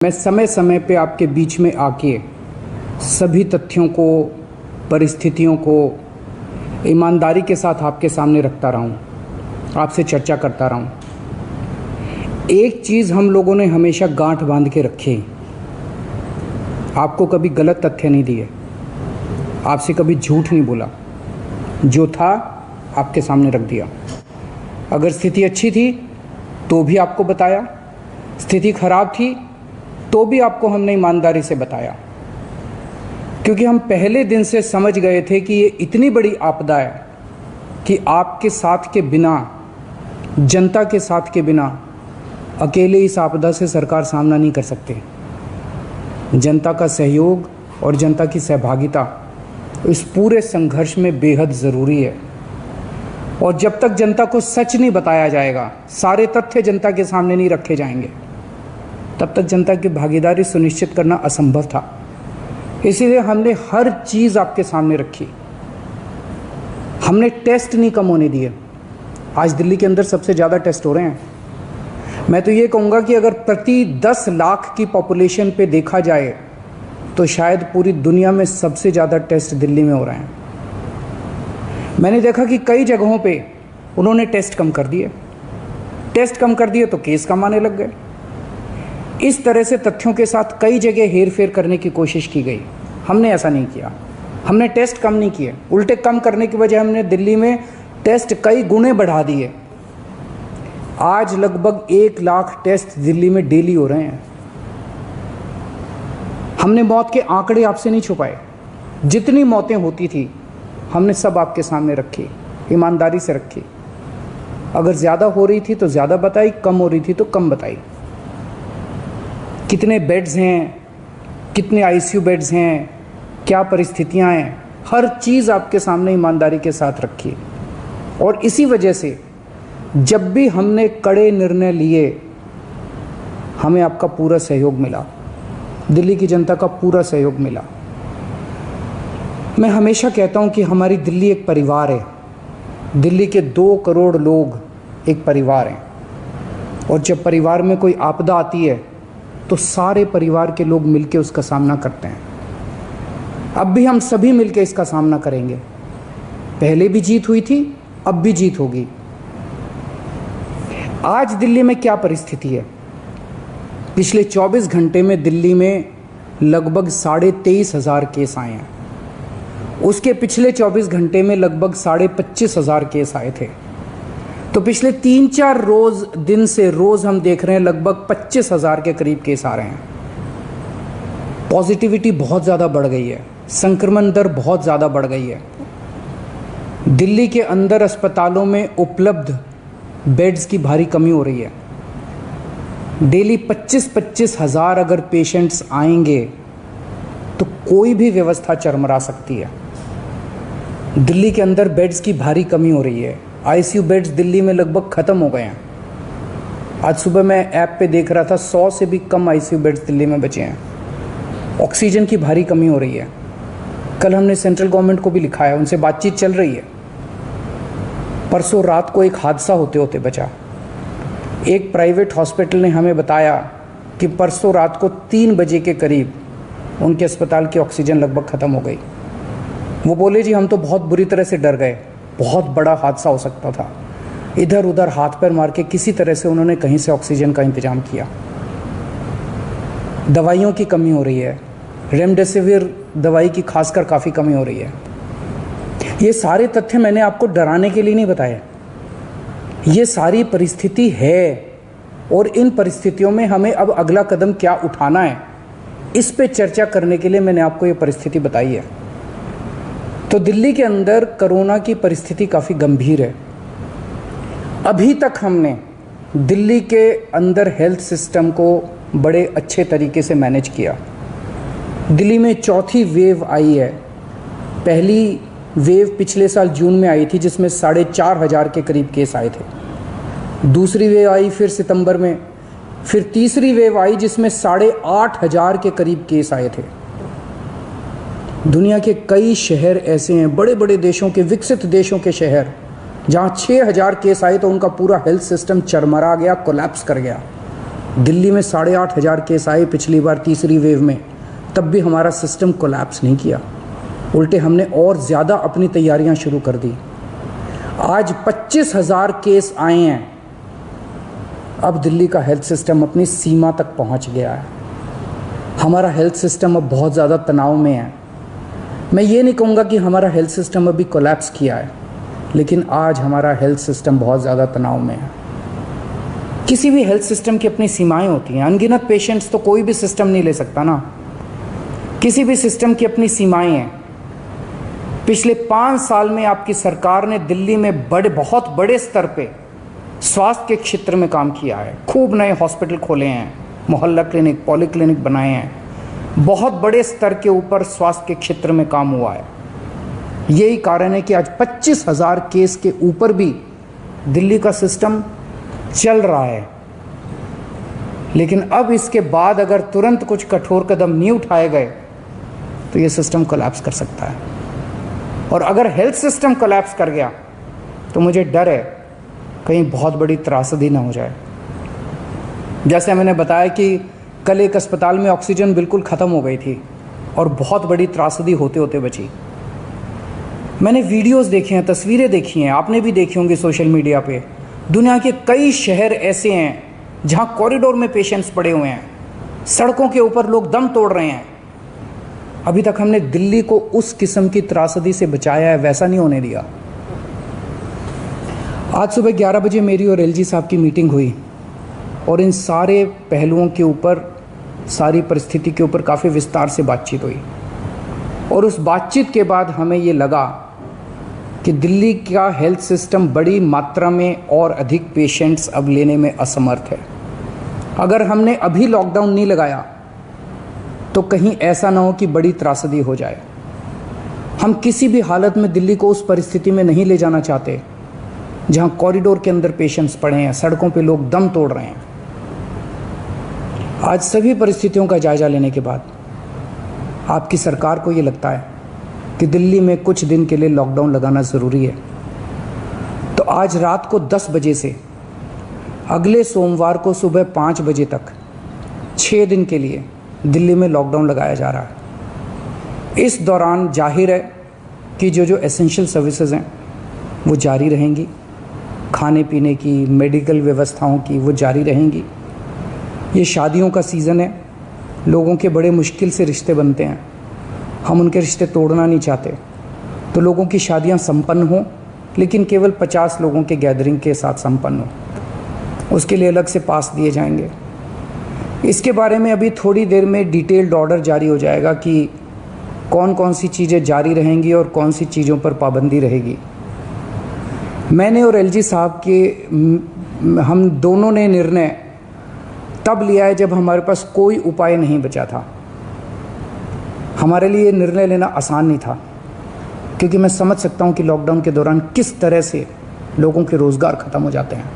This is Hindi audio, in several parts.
मैं समय समय पे आपके बीच में आके सभी तथ्यों को, परिस्थितियों को ईमानदारी के साथ आपके सामने रखता रहा हूँ, आपसे चर्चा करता रहा हूँ। एक चीज़ हम लोगों ने हमेशा गांठ बांध के रखी, आपको कभी गलत तथ्य नहीं दिए, आपसे कभी झूठ नहीं बोला, जो था आपके सामने रख दिया। अगर स्थिति अच्छी थी तो भी आपको बताया, स्थिति खराब थी तो भी आपको हमने ईमानदारी से बताया, क्योंकि हम पहले दिन से समझ गए थे कि ये इतनी बड़ी आपदा है कि आपके साथ के बिना, जनता के साथ के बिना अकेले इस आपदा से सरकार सामना नहीं कर सकती। जनता का सहयोग और जनता की सहभागिता इस पूरे संघर्ष में बेहद ज़रूरी है। और जब तक जनता को सच नहीं बताया जाएगा, सारे तथ्य जनता के सामने नहीं रखे जाएंगे, तब तक जनता की भागीदारी सुनिश्चित करना असंभव था। इसीलिए हमने हर चीज़ आपके सामने रखी। हमने टेस्ट नहीं कम होने दिए। आज दिल्ली के अंदर सबसे ज़्यादा टेस्ट हो रहे हैं। मैं तो ये कहूँगा कि अगर प्रति 10 लाख की पॉपुलेशन पे देखा जाए तो शायद पूरी दुनिया में सबसे ज़्यादा टेस्ट दिल्ली में हो रहे हैं। मैंने देखा कि कई जगहों पे उन्होंने टेस्ट कम कर दिए। टेस्ट कम कर दिए तो केस कम आने लग गए। इस तरह से तथ्यों के साथ कई जगह हेरफेर करने की कोशिश की गई। हमने ऐसा नहीं किया। हमने टेस्ट कम नहीं किए, उल्टे कम करने की वजह हमने दिल्ली में टेस्ट कई गुने बढ़ा दिए। आज लगभग 1 लाख टेस्ट दिल्ली में डेली हो रहे हैं। हमने मौत के आंकड़े आपसे नहीं छुपाए। जितनी मौतें होती थी हमने सब आपके सामने रखी, ईमानदारी से रखी। अगर ज़्यादा हो रही थी तो ज़्यादा बताई, कम हो रही थी तो कम बताई। कितने बेड्स हैं, कितने आईसीयू बेड्स हैं, क्या परिस्थितियां हैं, हर चीज़ आपके सामने ईमानदारी के साथ रखी। और इसी वजह से जब भी हमने कड़े निर्णय लिए, हमें आपका पूरा सहयोग मिला, दिल्ली की जनता का पूरा सहयोग मिला। मैं हमेशा कहता हूं कि हमारी दिल्ली एक परिवार है। दिल्ली के 2 करोड़ लोग एक परिवार हैं। और जब परिवार में कोई आपदा आती है तो सारे परिवार के लोग मिलकर उसका सामना करते हैं। अब भी हम सभी मिलकर इसका सामना करेंगे। पहले भी जीत हुई थी, अब भी जीत होगी। आज दिल्ली में क्या परिस्थिति है? पिछले 24 घंटे में दिल्ली में लगभग 23,500 केस आए हैं। उसके पिछले 24 घंटे में लगभग 25,500 केस आए थे। तो पिछले 3-4 दिन से रोज हम देख रहे हैं लगभग 25,000 के करीब केस आ रहे हैं। पॉजिटिविटी बहुत ज़्यादा बढ़ गई है, संक्रमण दर बहुत ज़्यादा बढ़ गई है। दिल्ली के अंदर अस्पतालों में उपलब्ध बेड्स की भारी कमी हो रही है। डेली 25-25 हज़ार अगर पेशेंट्स आएंगे तो कोई भी व्यवस्था चरमरा सकती है। दिल्ली के अंदर बेड्स की भारी कमी हो रही है। आईसीयू बेड्स दिल्ली में लगभग ख़त्म हो गए हैं। आज सुबह मैं ऐप पे देख रहा था 100 से भी कम आईसीयू बेड्स दिल्ली में बचे हैं। ऑक्सीजन की भारी कमी हो रही है। कल हमने सेंट्रल गवर्नमेंट को भी लिखा है, उनसे बातचीत चल रही है। परसों रात को एक हादसा होते होते बचा। एक प्राइवेट हॉस्पिटल ने हमें बताया कि परसों रात को 3 बजे के करीब उनके अस्पताल की ऑक्सीजन लगभग ख़त्म हो गई। वो बोले जी हम तो बहुत बुरी तरह से डर गए, बहुत बड़ा हादसा हो सकता था। इधर उधर हाथ पैर मार के किसी तरह से उन्होंने कहीं से ऑक्सीजन का इंतजाम किया। दवाइयों की कमी हो रही है, रेमडेसिविर दवाई की खासकर काफ़ी कमी हो रही है। ये सारे तथ्य मैंने आपको डराने के लिए नहीं बताए। ये सारी परिस्थिति है और इन परिस्थितियों में हमें अब अगला कदम क्या उठाना है, इस पे चर्चा करने के लिए मैंने आपको ये परिस्थिति बताई है। तो दिल्ली के अंदर कोरोना की परिस्थिति काफ़ी गंभीर है। अभी तक हमने दिल्ली के अंदर हेल्थ सिस्टम को बड़े अच्छे तरीके से मैनेज किया। दिल्ली में 4थी वेव आई है। पहली वेव पिछले साल जून में आई थी जिसमें 4,500 के करीब केस आए थे। दूसरी वेव आई फिर सितंबर में। फिर तीसरी वेव आई जिसमें 8,500 के करीब केस आए थे। दुनिया के कई शहर ऐसे हैं, बड़े बड़े देशों के, विकसित देशों के शहर, जहाँ 6,000 केस आए तो उनका पूरा हेल्थ सिस्टम चरमरा गया, कोलैप्स कर गया। दिल्ली में 8,500 केस आए पिछली बार तीसरी वेव में, तब भी हमारा सिस्टम कोलैप्स नहीं किया, उल्टे हमने और ज़्यादा अपनी तैयारियां शुरू कर दी। आज 25,000 केस आए हैं। अब दिल्ली का हेल्थ सिस्टम अपनी सीमा तक पहुंच गया है। हमारा हेल्थ सिस्टम अब बहुत ज़्यादा तनाव में है। मैं ये नहीं कहूँगा कि हमारा हेल्थ सिस्टम अभी कोलैप्स किया है, लेकिन आज हमारा हेल्थ सिस्टम बहुत ज़्यादा तनाव में है। किसी भी हेल्थ सिस्टम की अपनी सीमाएं होती हैं। अनगिनत पेशेंट्स तो कोई भी सिस्टम नहीं ले सकता ना। किसी भी सिस्टम की अपनी सीमाएं हैं। पिछले 5 साल में आपकी सरकार ने दिल्ली में बहुत बड़े स्तर पे स्वास्थ्य के क्षेत्र में काम किया है। खूब नए हॉस्पिटल खोले हैं, मोहल्ला क्लिनिक, पॉलीक्लिनिक बनाए हैं। बहुत बड़े स्तर के ऊपर स्वास्थ्य के क्षेत्र में काम हुआ है। यही कारण है कि आज 25,000 केस के ऊपर भी दिल्ली का सिस्टम चल रहा है। लेकिन अब इसके बाद अगर तुरंत कुछ कठोर कदम नहीं उठाए गए तो ये सिस्टम कोलैप्स कर सकता है। और अगर हेल्थ सिस्टम कोलैप्स कर गया तो मुझे डर है कहीं बहुत बड़ी त्रासदी ना हो जाए। जैसे मैंने बताया कि कल एक अस्पताल में ऑक्सीजन बिल्कुल ख़त्म हो गई थी और बहुत बड़ी त्रासदी होते होते बची। मैंने वीडियोस देखे हैं, तस्वीरें देखी हैं, आपने भी देखी होंगी सोशल मीडिया पे। दुनिया के कई शहर ऐसे हैं जहां कॉरिडोर में पेशेंट्स पड़े हुए हैं, सड़कों के ऊपर लोग दम तोड़ रहे हैं। अभी तक हमने दिल्ली को उस किस्म की त्रासदी से बचाया है, वैसा नहीं होने दिया। आज सुबह 11 बजे मेरी और एलजी साहब की मीटिंग हुई और इन सारे पहलुओं के ऊपर, सारी परिस्थिति के ऊपर काफ़ी विस्तार से बातचीत हुई। और उस बातचीत के बाद हमें ये लगा कि दिल्ली का हेल्थ सिस्टम बड़ी मात्रा में और अधिक पेशेंट्स अब लेने में असमर्थ है। अगर हमने अभी लॉकडाउन नहीं लगाया तो कहीं ऐसा ना हो कि बड़ी त्रासदी हो जाए। हम किसी भी हालत में दिल्ली को उस परिस्थिति में नहीं ले जाना चाहते जहां कॉरिडोर के अंदर पेशेंट्स पड़े हैं, सड़कों पे लोग दम तोड़ रहे हैं। आज सभी परिस्थितियों का जायजा लेने के बाद आपकी सरकार को ये लगता है कि दिल्ली में कुछ दिन के लिए लॉकडाउन लगाना ज़रूरी है, तो आज रात को 10 बजे से अगले सोमवार को सुबह 5 बजे तक 6 दिन के लिए दिल्ली में लॉकडाउन लगाया जा रहा है। इस दौरान जाहिर है कि जो एसेंशियल सर्विसेज हैं वो जारी रहेंगी, खाने पीने की, मेडिकल व्यवस्थाओं की वो जारी रहेंगी। ये शादियों का सीज़न है, लोगों के बड़े मुश्किल से रिश्ते बनते हैं, हम उनके रिश्ते तोड़ना नहीं चाहते, तो लोगों की शादियां संपन्न हों, लेकिन केवल 50 लोगों के गैदरिंग के साथ संपन्न हो। उसके लिए अलग से पास दिए जाएंगे। इसके बारे में अभी थोड़ी देर में डिटेल्ड ऑर्डर जारी हो जाएगा कि कौन कौन सी चीज़ें जारी रहेंगी और कौन सी चीज़ों पर पाबंदी रहेगी। मैंने और एलजी साहब के हम दोनों ने निर्णय तब लिया है जब हमारे पास कोई उपाय नहीं बचा था। हमारे लिए निर्णय लेना आसान नहीं था, क्योंकि मैं समझ सकता हूँ कि लॉकडाउन के दौरान किस तरह से लोगों के रोज़गार ख़त्म हो जाते हैं,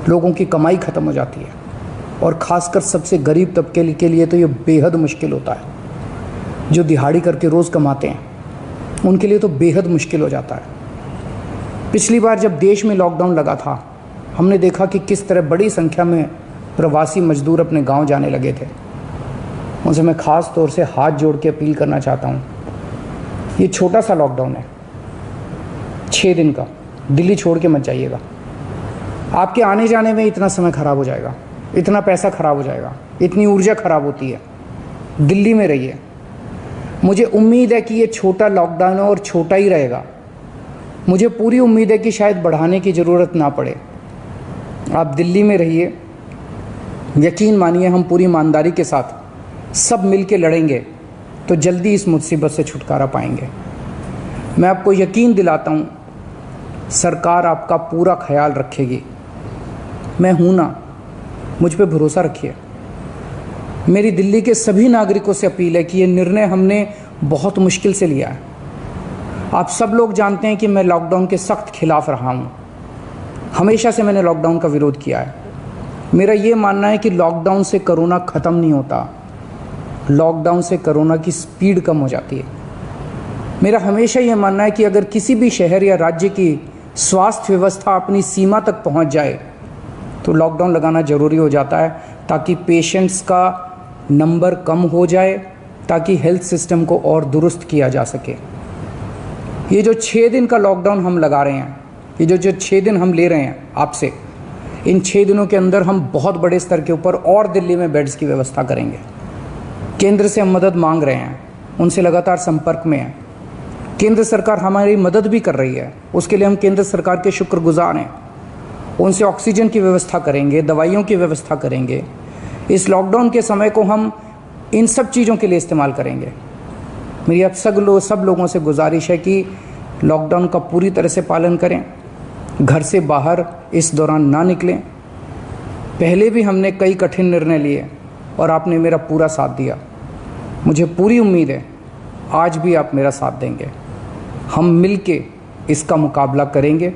लोगों की कमाई ख़त्म हो जाती है, और ख़ासकर सबसे गरीब तबके के लिए तो ये बेहद मुश्किल होता है। जो दिहाड़ी करके रोज़ कमाते हैं उनके लिए तो बेहद मुश्किल हो जाता है। पिछली बार जब देश में लॉकडाउन लगा था, हमने देखा कि किस तरह बड़ी संख्या में प्रवासी मजदूर अपने गांव जाने लगे थे। उनसे मैं ख़ास तौर से हाथ जोड़ के अपील करना चाहता हूँ, ये छोटा सा लॉकडाउन है, 6 दिन का, दिल्ली छोड़ के मत जाइएगा। आपके आने जाने में इतना समय ख़राब हो जाएगा, इतना पैसा ख़राब हो जाएगा, इतनी ऊर्जा ख़राब होती है। दिल्ली में रहिए। मुझे उम्मीद है कि ये छोटा लॉकडाउन है और छोटा ही रहेगा। मुझे पूरी उम्मीद है कि शायद बढ़ाने की ज़रूरत ना पड़े। आप दिल्ली में रहिए। यकीन मानिए, हम पूरी ईमानदारी के साथ सब मिल के लड़ेंगे तो जल्दी इस मुसीबत से छुटकारा पाएंगे। मैं आपको यकीन दिलाता हूँ, सरकार आपका पूरा ख्याल रखेगी। मैं हूँ ना, मुझ पे भरोसा रखिए। मेरी दिल्ली के सभी नागरिकों से अपील है कि ये निर्णय हमने बहुत मुश्किल से लिया है। आप सब लोग जानते हैं कि मैं लॉकडाउन के सख्त खिलाफ रहा हूँ। हमेशा से मैंने लॉकडाउन का विरोध किया है। मेरा ये मानना है कि लॉकडाउन से कोरोना ख़त्म नहीं होता, लॉकडाउन से कोरोना की स्पीड कम हो जाती है। मेरा हमेशा ये मानना है कि अगर किसी भी शहर या राज्य की स्वास्थ्य व्यवस्था अपनी सीमा तक पहुंच जाए तो लॉकडाउन लगाना ज़रूरी हो जाता है, ताकि पेशेंट्स का नंबर कम हो जाए, ताकि हेल्थ सिस्टम को और दुरुस्त किया जा सके। ये जो 6 दिन का लॉकडाउन हम लगा रहे हैं, ये जो 6 दिन हम ले रहे हैं आपसे, इन 6 दिनों के अंदर हम बहुत बड़े स्तर के ऊपर और दिल्ली में बेड्स की व्यवस्था करेंगे। केंद्र से हम मदद मांग रहे हैं, उनसे लगातार संपर्क में हैं। केंद्र सरकार हमारी मदद भी कर रही है, उसके लिए हम केंद्र सरकार के शुक्रगुजार हैं। उनसे ऑक्सीजन की व्यवस्था करेंगे, दवाइयों की व्यवस्था करेंगे। इस लॉकडाउन के समय को हम इन सब चीज़ों के लिए इस्तेमाल करेंगे। मेरी अब सब लोगों से गुजारिश है कि लॉकडाउन का पूरी तरह से पालन करें, घर से बाहर इस दौरान ना निकलें। पहले भी हमने कई कठिन निर्णय लिए और आपने मेरा पूरा साथ दिया। मुझे पूरी उम्मीद है आज भी आप मेरा साथ देंगे। हम मिलके इसका मुकाबला करेंगे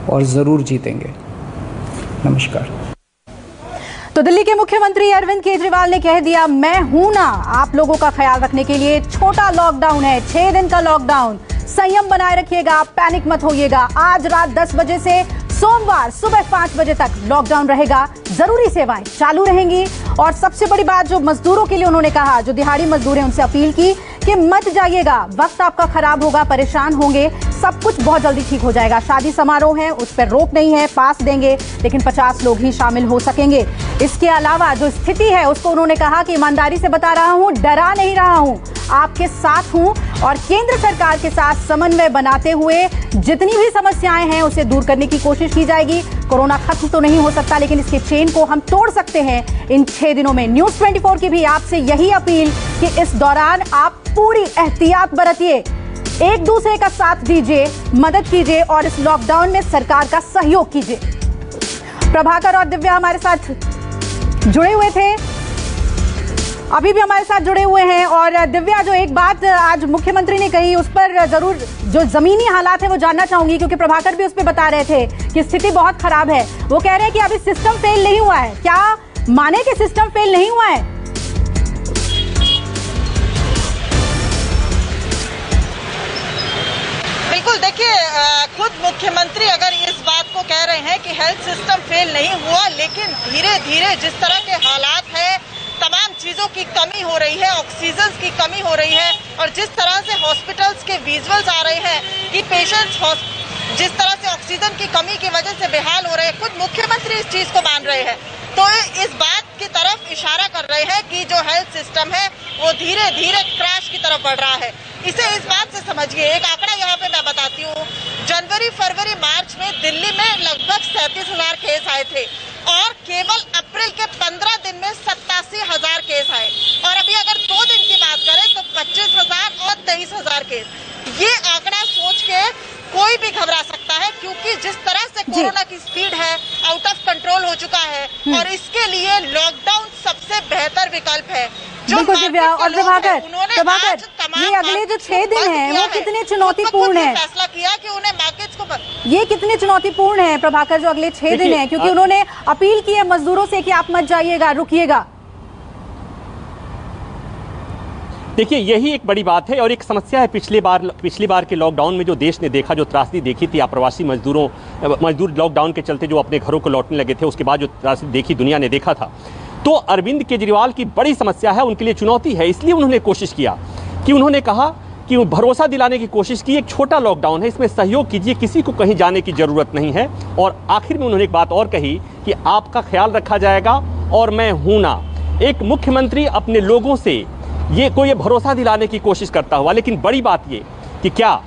और ज़रूर जीतेंगे। नमस्कार। तो दिल्ली के मुख्यमंत्री अरविंद केजरीवाल ने कह दिया, मैं हूं ना आप लोगों का ख्याल रखने के लिए। छोटा लॉकडाउन है, 6 दिन का लॉकडाउन। संयम बनाए रखिएगा, पैनिक मत होइएगा। आज रात 10 बजे से सोमवार सुबह 5 बजे तक लॉकडाउन रहेगा। जरूरी सेवाएं चालू रहेंगी। और सबसे बड़ी बात जो मजदूरों के लिए उन्होंने कहा, जो दिहाड़ी मजदूर हैं, उनसे अपील की कि मत जाइएगा, वक्त आपका खराब होगा, परेशान होंगे। सब कुछ बहुत जल्दी ठीक हो जाएगा। शादी समारोह है, उस पर रोक नहीं है, पास देंगे, लेकिन 50 लोग ही शामिल हो सकेंगे। इसके अलावा जो स्थिति है उसको उन्होंने कहा कि ईमानदारी से बता रहा हूं, डरा नहीं रहा हूं, आपके साथ हूं और केंद्र सरकार के साथ समन्वय बनाते हुए जितनी भी समस्याएं हैं उसे दूर करने की कोशिश की जाएगी। कोरोना खत्म तो नहीं हो सकता, लेकिन इसके चेन को हम तोड़ सकते हैं इन 6 दिनों में। न्यूज़ 24 की भी आपसे यही अपील कि इस दौरान आप पूरी एहतियात बरतिए, एक दूसरे का साथ दीजिए, मदद कीजिए और इस लॉकडाउन में सरकार का सहयोग कीजिए। प्रभाकर और दिव्या हमारे साथ जुड़े हुए थे, अभी भी हमारे साथ जुड़े हुए हैं। और दिव्या, जो एक बात आज मुख्यमंत्री ने कही उस पर जरूर जो जमीनी हालात है वो जानना चाहूंगी, क्योंकि प्रभाकर भी उस पर बता रहे थे कि स्थिति बहुत खराब है। वो कह रहे हैं कि अभी सिस्टम फेल नहीं हुआ है। क्या माने कि सिस्टम फेल नहीं हुआ है? बिल्कुल, देखिए खुद मुख्यमंत्री अगर इस बात को कह रहे हैं कि हेल्थ सिस्टम फेल नहीं हुआ, लेकिन धीरे धीरे जिस तरह के हालात हैं, तमाम चीज़ों की कमी हो रही है, ऑक्सीजन की कमी हो रही है और जिस तरह से हॉस्पिटल्स के विजुअल्स आ रहे हैं कि पेशेंट्स जिस तरह से ऑक्सीजन की कमी की वजह से बेहाल हो रहे हैं, खुद मुख्यमंत्री इस चीज़ को मान रहे हैं। तो इस बात की तरफ इशारा कर रहे हैं कि जो हेल्थ सिस्टम है वो धीरे धीरे क्रैश की तरफ बढ़ रहा है। इसे इस बात से समझिए, एक आंकड़ा यहाँ पे मैं बताती हूँ। जनवरी, फरवरी, मार्च में दिल्ली में लगभग 37,000 केस आए थे और केवल अप्रैल के 15 दिन में 87,000 केस आए। और अभी अगर 2 दिन की बात करें तो 25,000 और 23,000 केस। ये आंकड़ा सोच के कोई भी घबरा सकता है, क्योंकि जिस तरह से कोरोना की स्पीड है, आउट ऑफ कंट्रोल हो चुका है और इसके लिए लॉकडाउन सबसे बेहतर विकल्प है। बिल्कुल दिव्या और प्रभाकर, ये अगले जो 6 दिन हैं वो कितने चुनौतीपूर्ण हैं? फैसला किया कि उन्हें मार्केट्स को ये कितने चुनौतीपूर्ण हैं प्रभाकर, जो अगले 6 दिन हैं? क्योंकि उन्होंने अपील की है मजदूरों से कि आप मत जाइएगा, रुकिएगा। देखिए, यही एक बड़ी बात है और एक समस्या है। पिछली बार के लॉकडाउन में जो देश ने देखा, जो त्रासदी देखी थी, अप्रवासी मजदूर लॉकडाउन के चलते जो अपने घरों को लौटने लगे थे, उसके बाद जो त्रासदी देखी दुनिया ने देखा था, तो अरविंद केजरीवाल की बड़ी समस्या है, उनके लिए चुनौती है। इसलिए उन्होंने कोशिश किया कि उन्होंने कहा कि भरोसा दिलाने की कोशिश की, एक छोटा लॉकडाउन है, इसमें सहयोग कीजिए, किसी को कहीं जाने की ज़रूरत नहीं है। और आखिर में उन्होंने एक बात और कही कि आपका ख्याल रखा जाएगा और मैं हूं ना। एक मुख्यमंत्री अपने लोगों से ये भरोसा दिलाने की कोशिश करता हुआ, लेकिन बड़ी बात ये कि क्या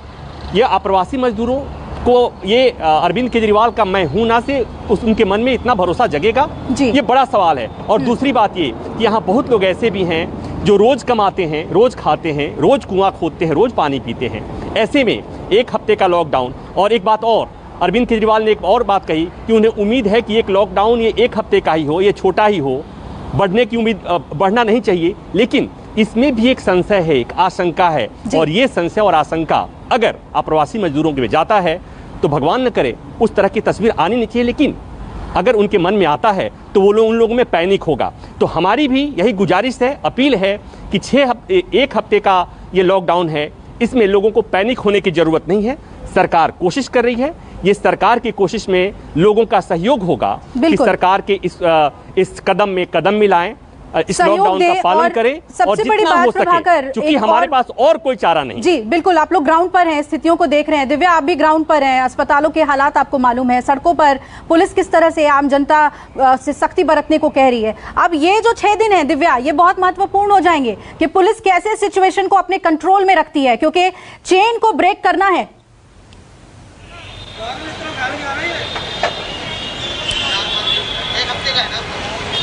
ये अप्रवासी मजदूरों को ये अरविंद केजरीवाल का मैं हूं ना से उनके मन में इतना भरोसा जगेगा, ये बड़ा सवाल है। और दूसरी बात ये कि यहाँ बहुत लोग ऐसे भी हैं जो रोज कमाते हैं, रोज खाते हैं, रोज कुआं खोदते हैं, रोज पानी पीते हैं। ऐसे में 1 हफ्ते का लॉकडाउन, और एक बात और, अरविंद केजरीवाल ने एक और बात कही कि उन्हें उम्मीद है कि एक लॉकडाउन ये 1 हफ्ते का ही हो, ये छोटा ही हो, बढ़ने की उम्मीद बढ़ना नहीं चाहिए। लेकिन इसमें भी एक संशय है, एक आशंका है, और ये संशय और आशंका अगर अप्रवासी मजदूरों के में जाता है तो भगवान न करे उस तरह की तस्वीर आनी नहीं चाहिए, लेकिन अगर उनके मन में आता है तो वो उन लोगों में पैनिक होगा। तो हमारी भी यही गुजारिश है, अपील है कि 1 हफ्ते का ये लॉकडाउन है, इसमें लोगों को पैनिक होने की ज़रूरत नहीं है। सरकार कोशिश कर रही है ये सरकार की कोशिश में लोगों का सहयोग होगा कि सरकार के इस कदम में कदम मिलाएं, इस लॉकडाउन का पालन करें और जितना हो सके, क्योंकि हमारे पास और कोई चारा नहीं। जी बिल्कुल, आप लोग ग्राउंड पर हैं, स्थितियों को देख रहे हैं। दिव्या, आप भी ग्राउंड पर हैं, अस्पतालों के हालात आपको मालूम है, सड़कों पर पुलिस किस तरह से आम जनता से सख्ती बरतने को कह रही है। अब ये जो 6 दिन है दिव्या, ये बहुत महत्वपूर्ण हो जाएंगे कि पुलिस कैसे सिचुएशन को अपने कंट्रोल में रखती है, क्योंकि चेन को ब्रेक करना है।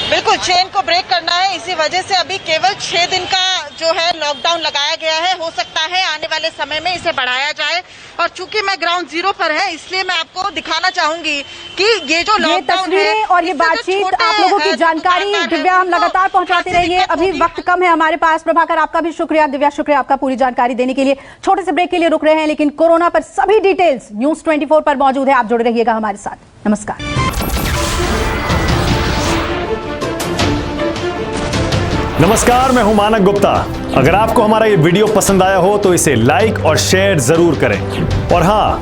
बिल्कुल, चेन को ब्रेक करना है, इसी वजह से अभी केवल 6 दिन का जो है लॉकडाउन लगाया गया है। हो सकता है आने वाले समय में इसे बढ़ाया जाए, और चूंकि मैं ग्राउंड जीरो पर है इसलिए मैं आपको दिखाना चाहूंगी कि ये जो लॉकडाउन है और ये बातचीत, आप लोगों की जानकारी दिव्या हम लगातार पहुंचाते रहेंगे। अभी वक्त कम है हमारे पास। प्रभाकर, आपका भी शुक्रिया। दिव्या, शुक्रिया आपका पूरी जानकारी देने के लिए। छोटे से ब्रेक के लिए रुक रहे हैं, लेकिन कोरोना पर सभी डिटेल्स न्यूज़ 24 पर मौजूद है। आप जुड़े रहिएगा हमारे साथ। नमस्कार। नमस्कार, मैं हूं मानक गुप्ता। अगर आपको हमारा ये वीडियो पसंद आया हो तो इसे लाइक और शेयर जरूर करें, और हां,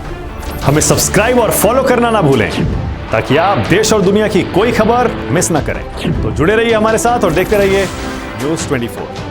हमें सब्सक्राइब और फॉलो करना ना भूलें ताकि आप देश और दुनिया की कोई खबर मिस ना करें। तो जुड़े रहिए हमारे साथ और देखते रहिए न्यूज़ 24।